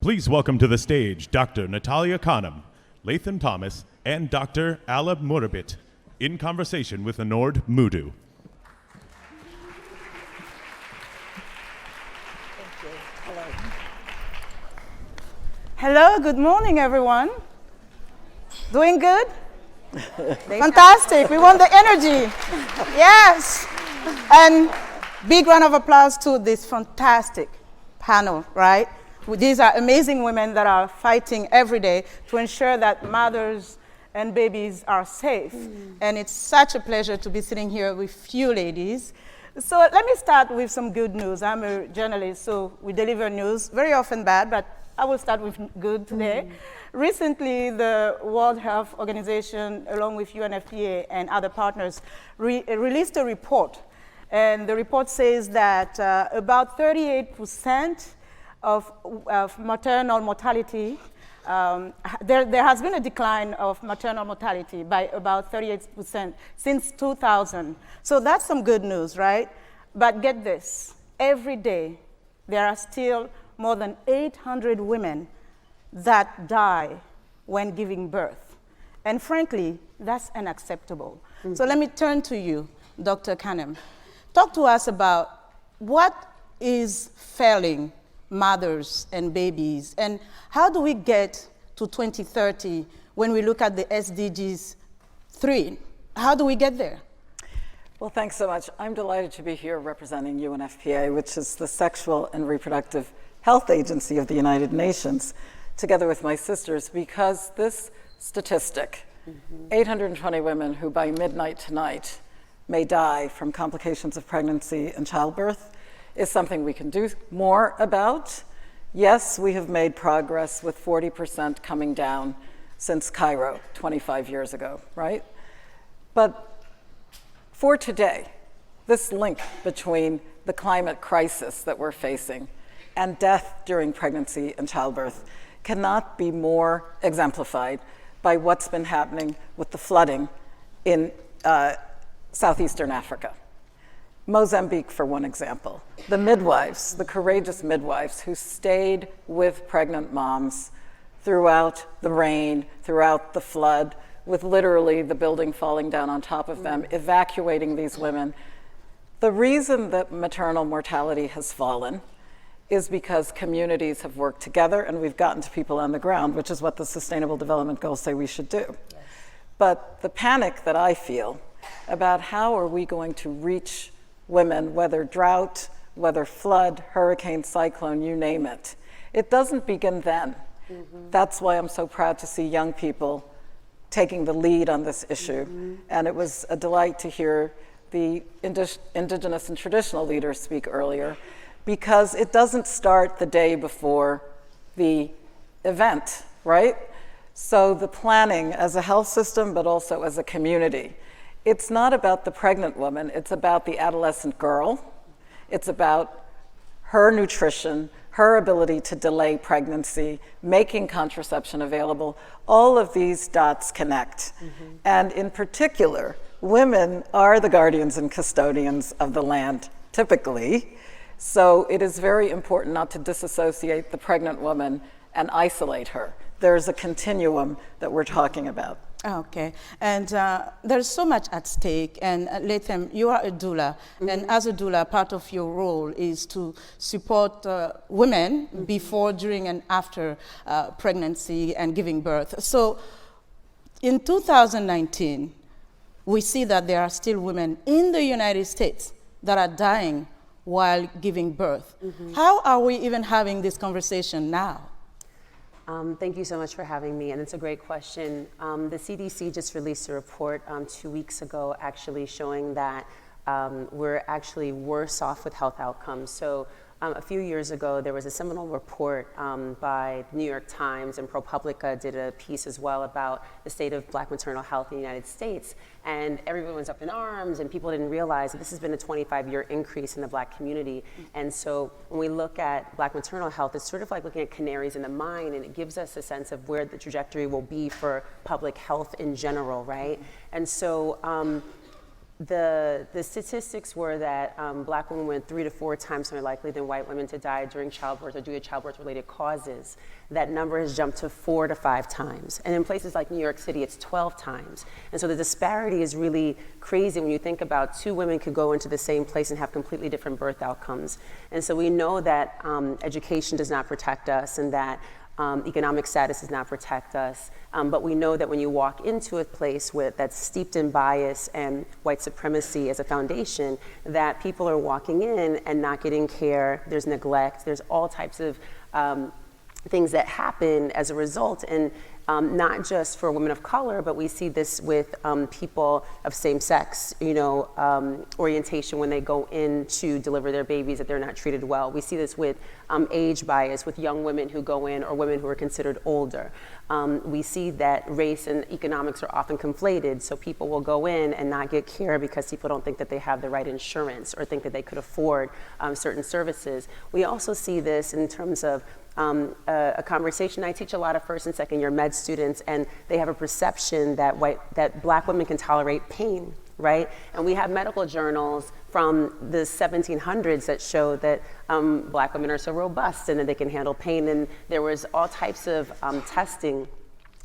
Please welcome to the stage Dr. Natalia Kanem, Latham Thomas, and Dr. Alaa Murabit in conversation with Linord Moudou. Hello, good morning, everyone. Doing good? Fantastic, we want the energy. Yes. And big round of applause to this fantastic panel, right? These are amazing women that are fighting every day to ensure that mothers and babies are safe. And it's such a pleasure to be sitting here with you ladies. So let me start with some good news. I'm a journalist, so we deliver news, very often bad, but I will start with good today. Recently, the World Health Organization, along with UNFPA and other partners, released a report. And the report says that about 38% of maternal mortality, there has been a decline of maternal mortality by about 38% since 2000. So that's some good news, right? But get this, every day there are still more than 800 women that die when giving birth. And frankly, that's unacceptable. So let me turn to you, Dr. Kanem. Talk to us about what is failing mothers and babies, and how do we get to 2030 when we look at the SDGs 3? How do we get there? Well, thanks so much. I'm delighted to be here representing UNFPA, which is the Sexual and Reproductive Health Agency of the United Nations, together with my sisters, because this statistic, 820 women who by midnight tonight may die from complications of pregnancy and childbirth, is something we can do more about. Yes, we have made progress with 40% coming down since Cairo 25 years ago, right? But for today, this link between the climate crisis that we're facing and death during pregnancy and childbirth cannot be more exemplified by what's been happening with the flooding in southeastern Africa. Mozambique, for one example. The midwives, the courageous midwives who stayed with pregnant moms throughout the rain, throughout the flood, with literally the building falling down on top of them, evacuating these women. The reason that maternal mortality has fallen is because communities have worked together and we've gotten to people on the ground, which is what the Sustainable Development Goals say we should do. Yes. But the panic that I feel about how are we going to reach women, whether drought, whether flood, hurricane, cyclone, you name it, it doesn't begin then. That's why I'm so proud to see young people taking the lead on this issue. And it was a delight to hear the indigenous and traditional leaders speak earlier, because it doesn't start the day before the event, right? So the planning as a health system, but also as a community. It's not about the pregnant woman, it's about the adolescent girl. It's about her nutrition, her ability to delay pregnancy, making contraception available. All of these dots connect. And in particular, women are the guardians and custodians of the land, typically. So it is very important not to disassociate the pregnant woman and isolate her. There's a continuum that we're talking about. Okay, and there's so much at stake, and Latham, you are a doula, and as a doula, part of your role is to support women before, during, and after pregnancy and giving birth. So in 2019, we see that there are still women in the United States that are dying while giving birth. How are we even having this conversation now? Thank you so much for having me, and it's a great question. The CDC just released a report 2 weeks ago actually showing that we're actually worse off with health outcomes. So a few years ago, there was a seminal report by the New York Times, and ProPublica did a piece as well about the state of Black maternal health in the United States. And everyone was up in arms, and people didn't realize that this has been a 25-year increase in the Black community. And so when we look at Black maternal health, it's sort of like looking at canaries in the mine, and it gives us a sense of where the trajectory will be for public health in general, right? And so the statistics were that black women were 3 to 4 times more likely than white women to die during childbirth or due to childbirth-related causes. That number has jumped to 4 to 5 times. And in places like New York City, it's 12 times. And so the disparity is really crazy when you think about 2 women could go into the same place and have completely different birth outcomes. And so we know that education does not protect us, and that economic status does not protect us, but we know that when you walk into a place that's steeped in bias and white supremacy as a foundation, that people are walking in and not getting care, there's neglect, there's all types of things that happen as a result, and not just for women of color, but we see this with people of same-sex, orientation when they go in to deliver their babies, that they're not treated well. We see this with age bias, with young women who go in or women who are considered older. We see that race and economics are often conflated, so people will go in and not get care because people don't think that they have the right insurance or think that they could afford certain services. We also see this in terms of a conversation. I teach a lot of first and second year med students, and they have a perception that black women can tolerate pain, right? And we have medical journals from the 1700s that show that black women are so robust and that they can handle pain. And there was all types of testing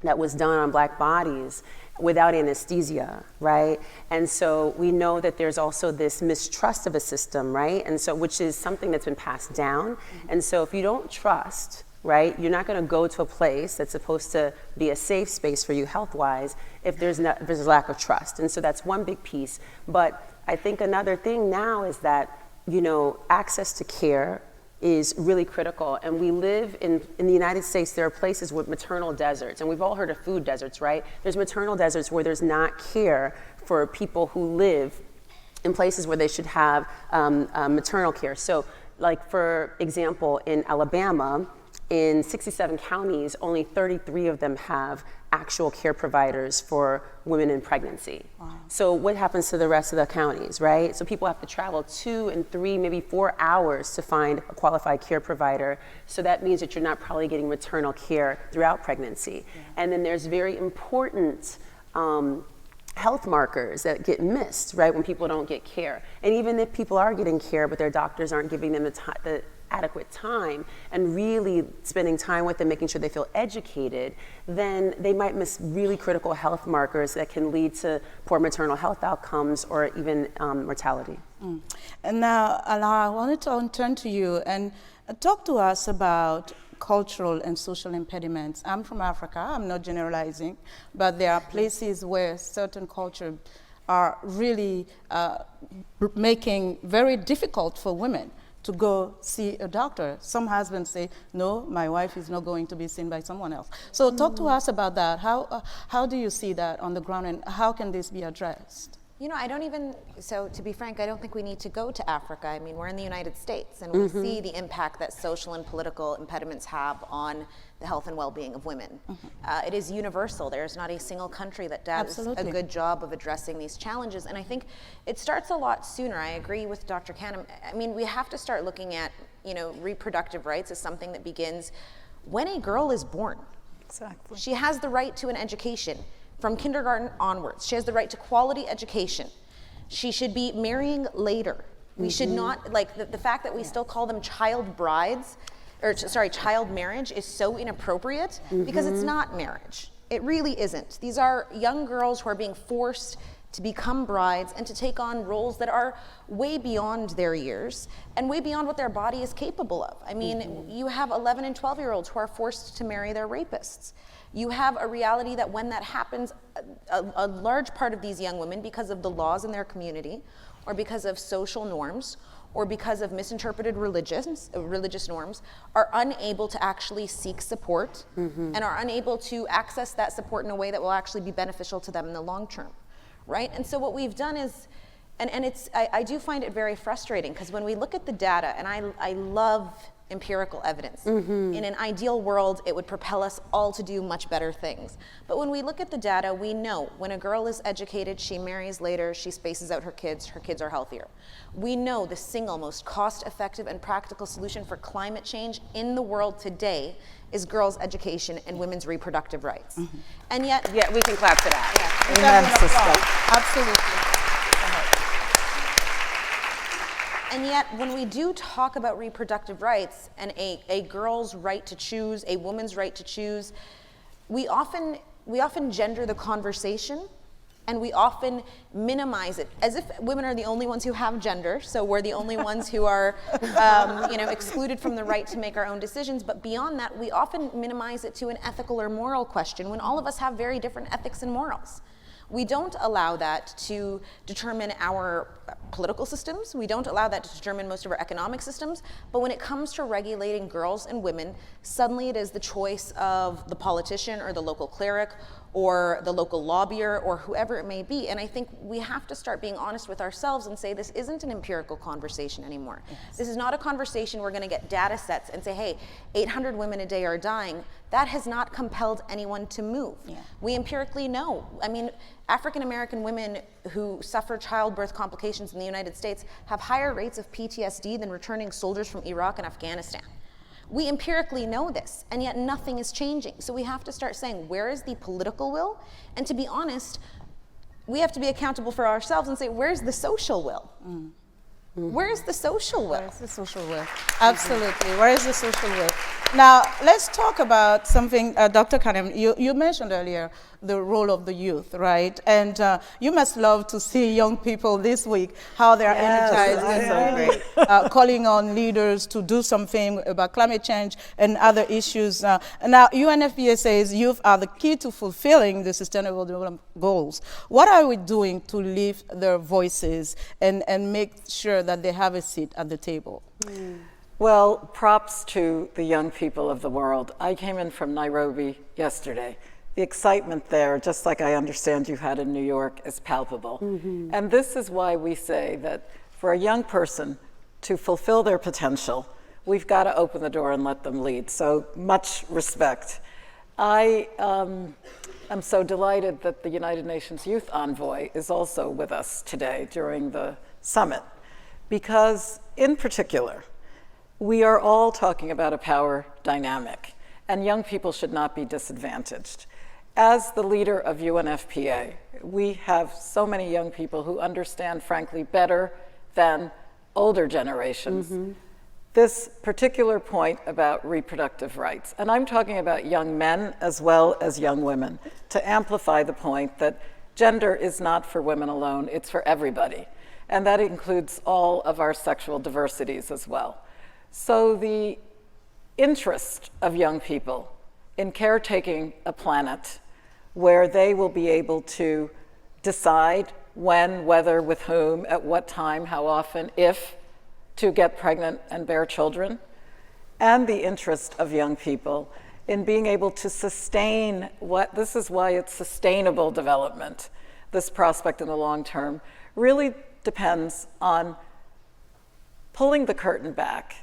that was done on black bodies without anesthesia, right? And so we know that there's also this mistrust of a system, right? And so, which is something that's been passed down. And so if you don't trust, right, you're not gonna go to a place that's supposed to be a safe space for you health-wise if there's a lack of trust. And so that's one big piece. But I think another thing now is that, access to care is really critical. And we live in the United States, there are places with maternal deserts, and we've all heard of food deserts, right? There's maternal deserts where there's not care for people who live in places where they should have maternal care. So like, for example, in Alabama, in 67 counties, only 33 of them have actual care providers for women in pregnancy. Wow. So what happens to the rest of the counties, right? So people have to travel 2 and 3, maybe 4 hours to find a qualified care provider. So that means that you're not probably getting maternal care throughout pregnancy. Yeah. And then there's very important health markers that get missed, right, when people don't get care. And even if people are getting care, but their doctors aren't giving them the adequate time and really spending time with them, making sure they feel educated, then they might miss really critical health markers that can lead to poor maternal health outcomes or even mortality. Mm. And now, Alaa, I wanted to turn to you and talk to us about cultural and social impediments. I'm from Africa, I'm not generalizing, but there are places where certain cultures are really making very difficult for women to go see a doctor. Some husbands say, no, my wife is not going to be seen by someone else. So talk to us about that. How do you see that on the ground, and how can this be addressed? So to be frank, I don't think we need to go to Africa. I mean, we're in the United States, and we see the impact that social and political impediments have on the health and well-being of women. It is universal. There's not a single country that does a good job of addressing these challenges. And I think it starts a lot sooner. I agree with Dr. Kanem. I mean, we have to start looking at, reproductive rights as something that begins when a girl is born. Exactly. She has the right to an education. From kindergarten onwards, she has the right to quality education. She should be marrying later. We should not, the fact that we still call them child brides, child marriage is so inappropriate because it's not marriage. It really isn't. These are young girls who are being forced to become brides and to take on roles that are way beyond their years and way beyond what their body is capable of. I mean, you have 11 and 12-year-olds who are forced to marry their rapists. You have a reality that when that happens, a large part of these young women, because of the laws in their community, or because of social norms, or because of misinterpreted religious norms, are unable to actually seek support and are unable to access that support in a way that will actually be beneficial to them in the long term, right? And so what we've done is, and I do find it very frustrating, because when we look at the data, and I love empirical evidence. In an ideal world, it would propel us all to do much better things. But when we look at the data, we know when a girl is educated, she marries later, she spaces out her kids are healthier. We know the single most cost-effective and practical solution for climate change in the world today is girls' education and women's reproductive rights. And yet, we can clap to that. Amen, sister. Absolutely. And yet, when we do talk about reproductive rights and a girl's right to choose, a woman's right to choose, we often gender the conversation, and we often minimize it as if women are the only ones who have gender, so we're the only ones who are excluded from the right to make our own decisions. But beyond that, we often minimize it to an ethical or moral question when all of us have very different ethics and morals. We don't allow that to determine our political systems. We don't allow that to determine most of our economic systems. But when it comes to regulating girls and women, suddenly it is the choice of the politician or the local cleric or the local lobbyer or whoever it may be. And I think we have to start being honest with ourselves and say this isn't an empirical conversation anymore. Yes. This is not a conversation we're going to get data sets and say, hey, 800 women a day are dying. That has not compelled anyone to move. Yeah. We empirically know. I mean, African American women who suffer childbirth complications in the United States have higher rates of PTSD than returning soldiers from Iraq and Afghanistan. We empirically know this, and yet nothing is changing. So we have to start saying, where is the political will? And to be honest, we have to be accountable for ourselves and say, where's the social will? Where is the social will? Where is the social will? Absolutely. Where is the social will? Now, let's talk about something, Dr. Kanem, you mentioned earlier the role of the youth, right? And you must love to see young people this week, how they're energized and calling on leaders to do something about climate change and other issues. Now, UNFPA says youth are the key to fulfilling the Sustainable Development Goals. What are we doing to lift their voices and make sure that they have a seat at the table? Well, props to the young people of the world. I came in from Nairobi yesterday. The excitement there, just like I understand you had in New York, is palpable. And this is why we say that for a young person to fulfill their potential, we've got to open the door and let them lead. So much respect. I am so delighted that the United Nations Youth Envoy is also with us today during the summit, because in particular, we are all talking about a power dynamic, and young people should not be disadvantaged. As the leader of UNFPA, we have so many young people who understand, frankly, better than older generations, this particular point about reproductive rights. And I'm talking about young men as well as young women, to amplify the point that gender is not for women alone, it's for everybody. And that includes all of our sexual diversities as well. So the interest of young people in caretaking a planet where they will be able to decide when, whether, with whom, at what time, how often, if, to get pregnant and bear children, and the interest of young people in being able to sustain this is why it's sustainable development, this prospect in the long term, really depends on pulling the curtain back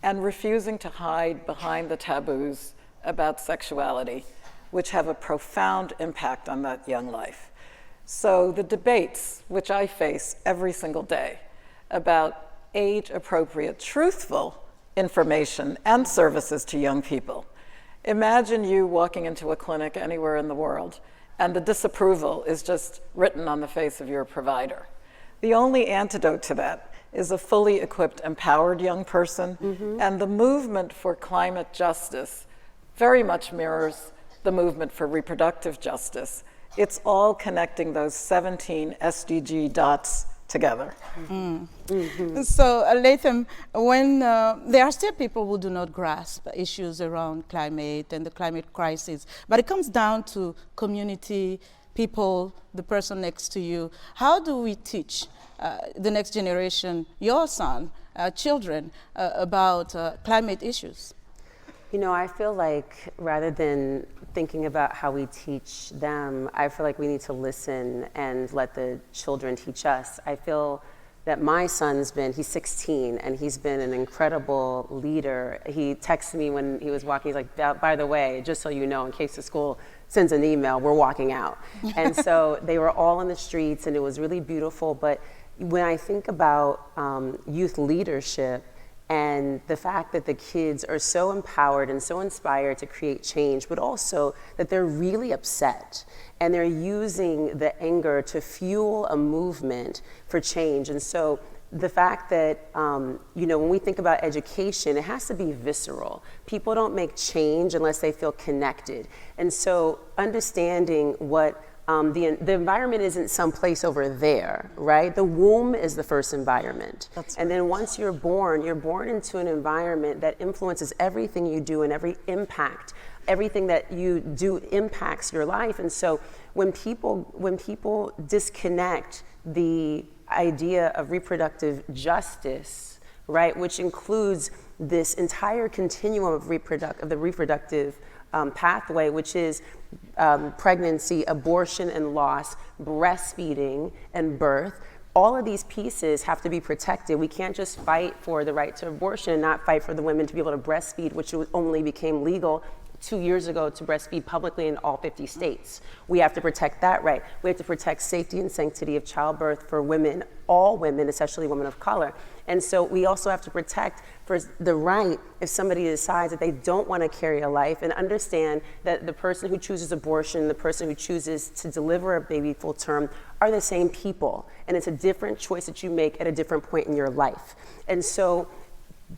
and refusing to hide behind the taboos about sexuality, which have a profound impact on that young life. So the debates, which I face every single day, about age-appropriate, truthful information and services to young people. Imagine you walking into a clinic anywhere in the world, and the disapproval is just written on the face of your provider. The only antidote to that is a fully equipped, empowered young person, and the movement for climate justice very much mirrors the movement for reproductive justice. It's all connecting those 17 SDG dots together. So, Latham, when there are still people who do not grasp issues around climate and the climate crisis, but it comes down to community, people, the person next to you. How do we teach the next generation, your son, children, about climate issues? You know, I feel like rather than thinking about how we teach them, I feel like we need to listen and let the children teach us. I feel that my son's he's 16, and he's been an incredible leader. He texted me when he was walking, he's like, by the way, just so you know, in case the school sends an email, we're walking out. And so they were all in the streets, and it was really beautiful. But when I think about youth leadership, and the fact that the kids are so empowered and so inspired to create change, but also that they're really upset and they're using the anger to fuel a movement for change. And so the fact that, when we think about education, it has to be visceral. People don't make change unless they feel connected. And so understanding what the environment isn't someplace over there, right? The womb is the first environment. And then once you're born into an environment that influences everything you do and everything that you do impacts your life. And so when people disconnect the idea of reproductive justice, right, which includes this entire continuum of the reproductive pathway, which is pregnancy, abortion and loss, breastfeeding and birth. All of these pieces have to be protected. We can't just fight for the right to abortion and not fight for the women to be able to breastfeed, which only became legal 2 years ago to breastfeed publicly in all 50 states. We have to protect that right. We have to protect safety and sanctity of childbirth for women, all women, especially women of color. And so we also have to protect for the right if somebody decides that they don't want to carry a life, and understand that the person who chooses abortion, the person who chooses to deliver a baby full term are the same people. And it's a different choice that you make at a different point in your life. And so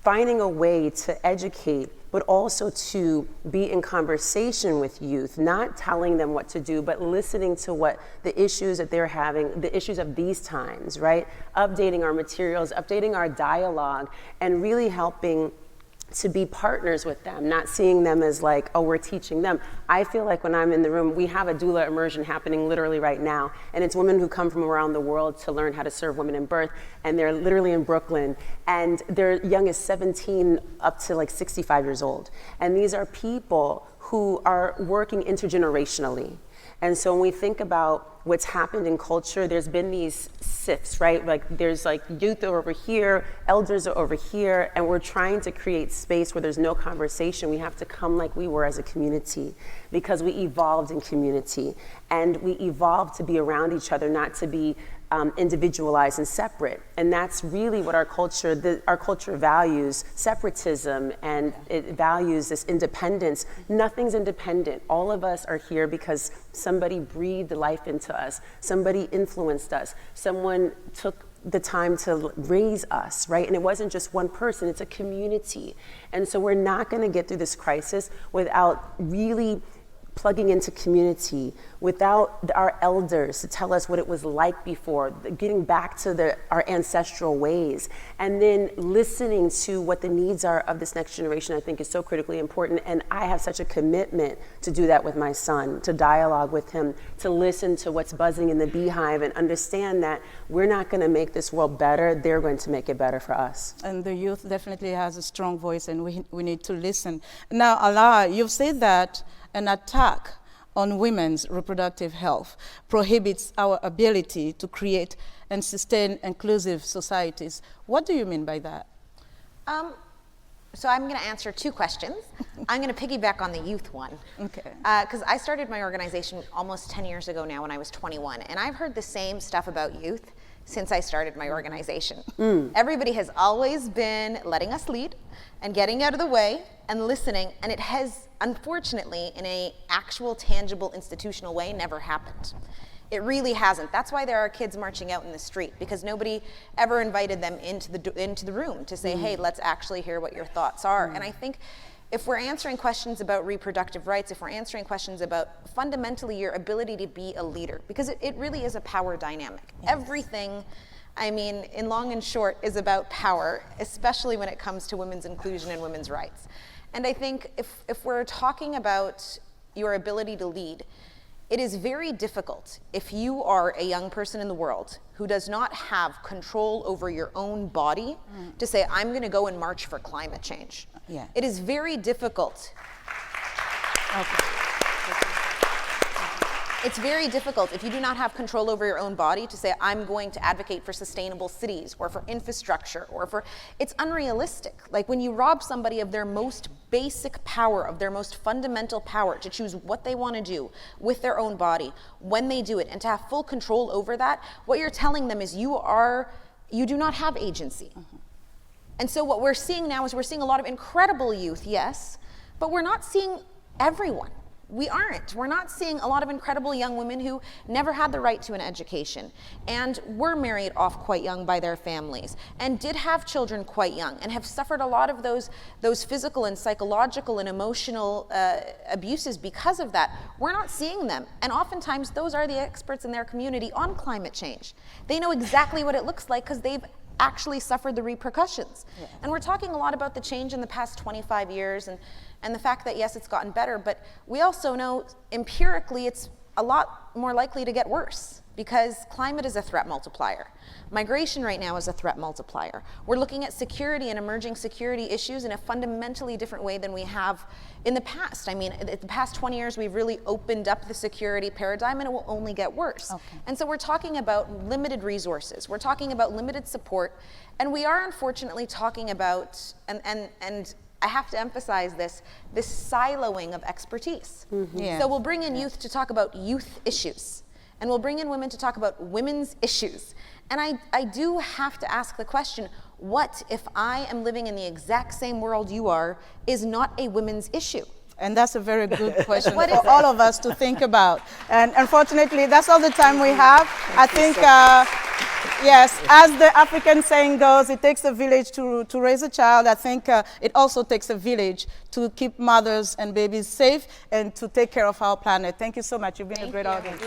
finding a way to educate, but also to be in conversation with youth, not telling them what to do, but listening to what the issues that they're having, the issues of these times, right? Updating our materials, updating our dialogue, and really helping to be partners with them, not seeing them as like, oh, we're teaching them. I feel like when I'm in the room, we have a doula immersion happening literally right now, and it's women who come from around the world to learn how to serve women in birth, and they're literally in Brooklyn, and they're young as 17 up to like 65 years old. And these are people who are working intergenerationally. And so when we think about what's happened in culture, there's been these sifts, right? Like there's like youth are over here, elders are over here, and we're trying to create space where there's no conversation. We have to come like we were as a community, because we evolved in community, and we evolved to be around each other, not to be individualized and separate. And that's really what our culture values, separatism, and it values this independence. Nothing's independent. All of us are here because somebody breathed life into us. Somebody influenced us. Someone took the time to raise us, right? And it wasn't just one person, it's a community. And so we're not gonna get through this crisis without really plugging into community, without our elders to tell us what it was like before, getting back to our ancestral ways, and then listening to what the needs are of this next generation, I think is so critically important. And I have such a commitment to do that with my son, to dialogue with him, to listen to what's buzzing in the beehive, and understand that we're not gonna make this world better, they're going to make it better for us. And the youth definitely has a strong voice, and we need to listen. Now, Alaa, you've said that an attack on women's reproductive health prohibits our ability to create and sustain inclusive societies. What do you mean by that? So I'm going to answer two questions. I'm going to piggyback on the youth one. Okay. Because I started my organization almost 10 years ago now when I was 21, and I've heard the same stuff about youth since I started my organization. Everybody has always been letting us lead and getting out of the way and listening, and it has, unfortunately, in an actual, tangible, institutional way, never happened. It really hasn't. That's why there are kids marching out in the street, because nobody ever invited them into the room to say, hey, let's actually hear what your thoughts are. And I think if we're answering questions about reproductive rights, if we're answering questions about fundamentally your ability to be a leader, because it really is a power dynamic. Yes. Everything, I mean, in long and short, is about power, especially when it comes to women's inclusion and women's rights. And I think if we're talking about your ability to lead, it is very difficult if you are a young person in the world who does not have control over your own body to say, I'm going to go and march for climate change. Yeah. It is very difficult. Okay. It's very difficult if you do not have control over your own body to say, I'm going to advocate for sustainable cities or for infrastructure or for, it's unrealistic. Like when you rob somebody of their most basic power, of their most fundamental power to choose what they want to do with their own body, when they do it, and to have full control over that, what you're telling them is you do not have agency. And so what we're seeing now is we're seeing a lot of incredible youth, yes, but we're not seeing everyone. We aren't. We're not seeing a lot of incredible young women who never had the right to an education and were married off quite young by their families and did have children quite young and have suffered a lot of those physical and psychological and emotional abuses because of that. We're not seeing them. And oftentimes those are the experts in their community on climate change. They know exactly what it looks like because they've actually suffered the repercussions. Yeah. And we're talking a lot about the change in the past 25 years and the fact that, yes, it's gotten better, but we also know empirically it's a lot more likely to get worse because climate is a threat multiplier. Migration right now is a threat multiplier. We're looking at security and emerging security issues in a fundamentally different way than we have in the past. I mean, the past 20 years, we've really opened up the security paradigm and it will only get worse. Okay. And so we're talking about limited resources. We're talking about limited support. And we are unfortunately talking about, and I have to emphasize this siloing of expertise. Mm-hmm. Yeah. So we'll bring in youth to talk about youth issues, and we'll bring in women to talk about women's issues. And I do have to ask the question, what if I am living in the exact same world you are is not a women's issue? And that's a very good question for all of us to think about. And unfortunately, that's all the time we have. I think, yes, as the African saying goes, it takes a village to raise a child. I think it also takes a village to keep mothers and babies safe and to take care of our planet. Thank you so much. You've been a great audience.